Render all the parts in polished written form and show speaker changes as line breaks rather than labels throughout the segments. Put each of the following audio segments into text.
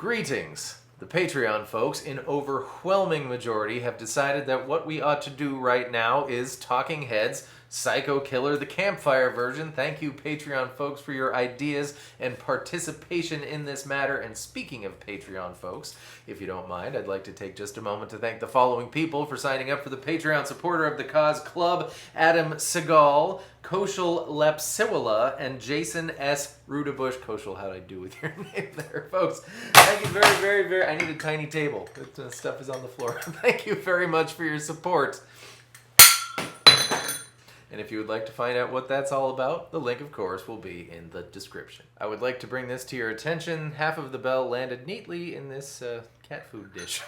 Greetings! The Patreon folks, in overwhelming majority, have decided that what we ought to do right now is Talking Heads' Psycho Killer, the Campfire version. Thank you, Patreon folks, for your ideas and participation in this matter. And speaking of Patreon folks, if you don't mind, I'd like to take just a moment to thank the following people for signing up for the Patreon Supporter of the Cause Club: Adam Segal, Koshal Lepsiwala, and Jason S. Rudabush. Koshal, how'd I do with your name there, folks? Thank you very, I need a tiny table. That stuff is on the floor. Thank you very much for your support. And if you would like to find out what that's all about, the link, of course, will be in the description. I would like to bring this to your attention. Half of the bell landed neatly in this cat food dish.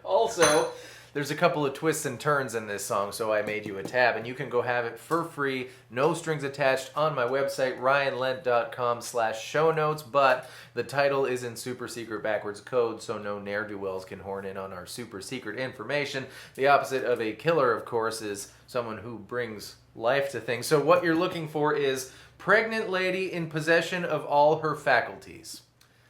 Also, there's a couple of twists and turns in this song, so I made you a tab, and you can go have it for free, no strings attached, on my website, RyanLStudios.com/show-notes, but the title is in super secret backwards code, so no ne'er-do-wells can horn in on our super secret information. The opposite of a killer, of course, is someone who brings life to things. So what you're looking for is pregnant lady in possession of all her faculties.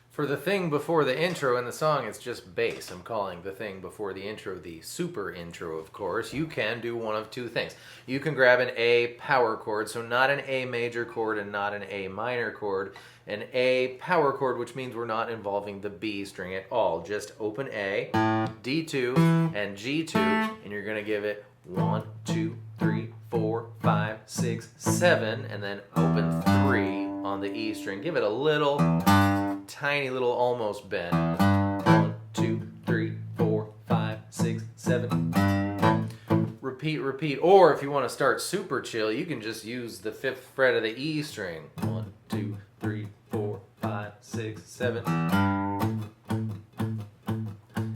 For the thing before the intro in the song, it's just bass. I'm calling the thing before the intro the super intro, of course. You can do one of two things. You can grab an A power chord, so not an A major chord and not an A minor chord. An A power chord, which means we're not involving the B string at all. Just open A, D2, and G2, and you're going to give it 1, 2, 3, 4, 5, 6, 7, and then open 3 on the E string. Give it a little, tiny little almost bend. 1, 2, 3, 4, 5, 6, 7. Repeat, repeat. Or if you want to start super chill, you can just use the 5th fret of the E string. 1, 2, 3, 4, 5, 6, 7.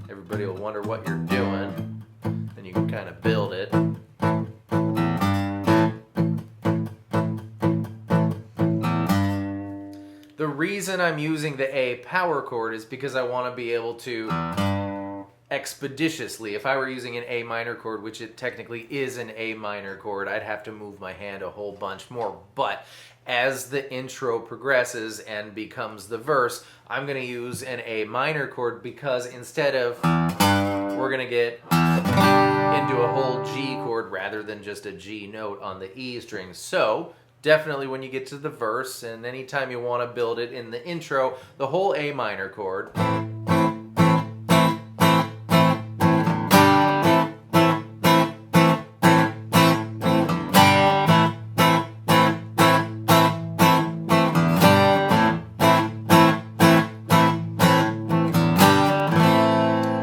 Everybody will wonder what you're doing. Then you can kind of build it. The reason I'm using the A power chord is because I want to be able to expeditiously, if I were using an A minor chord, which it technically is an A minor chord, I'd have to move my hand a whole bunch more. But as the intro progresses and becomes the verse, I'm going to use an A minor chord because instead of, we're going to get into a whole G chord rather than just a G note on the E string. So definitely when you get to the verse, and anytime you want to build it in the intro, the whole A minor chord.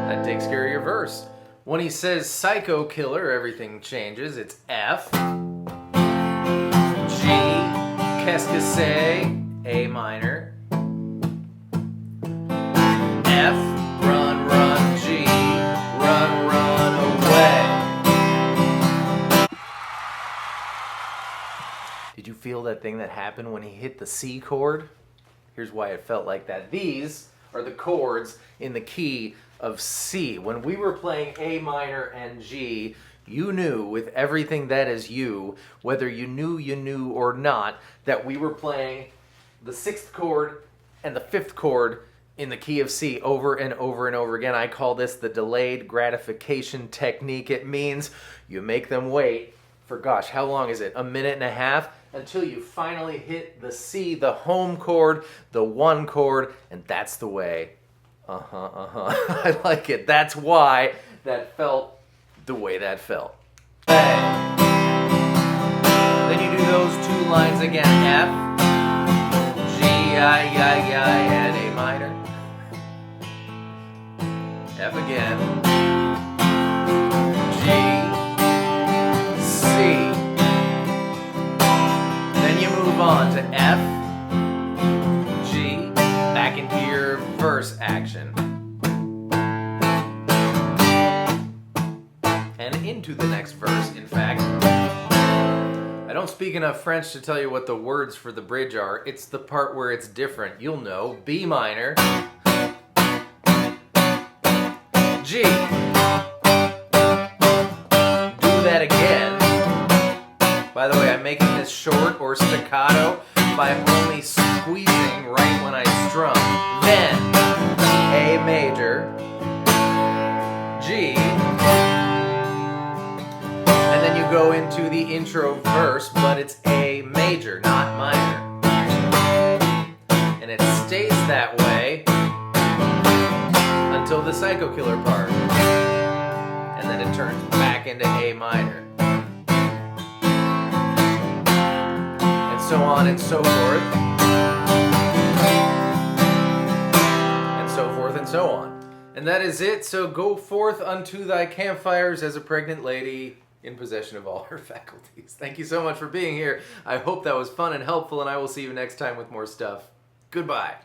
That takes care of your verse. When he says psycho killer, everything changes. It's F, G, qu'est-ce que c'est, A minor, F, run, run, G, run, run away. Did you feel that thing that happened when he hit the C chord? Here's why it felt like that. These are the chords in the key of C. When we were playing A minor and G, you knew with everything that is you, whether you knew or not, that we were playing the 6th chord and the 5th chord in the key of C over and over and over again. I call this the delayed gratification technique. It means you make them wait for, gosh, how long is it? A minute and a half until you finally hit the C, the home chord, the 1 chord, and that's the way. I like it. That's why that felt the way that felt. Hey. Then you do those 2 lines again. F, G, I, and A minor. F again. G, C. Then you move on to F, G, back into your verse action. And into the next verse, in fact. I don't speak enough French to tell you what the words for the bridge are. It's the part where it's different. You'll know. B minor, G. Do that again. By the way, I'm making this short or staccato by only squeezing right when I strum. Then into the intro verse, but it's A major, not minor. And it stays that way until the Psycho Killer part. And then it turns back into A minor. And so on and so forth. And so forth and so on. And that is it. So go forth unto thy campfires as a pregnant lady in possession of all her faculties. Thank you so much for being here. I hope that was fun and helpful, and I will see you next time with more stuff. Goodbye.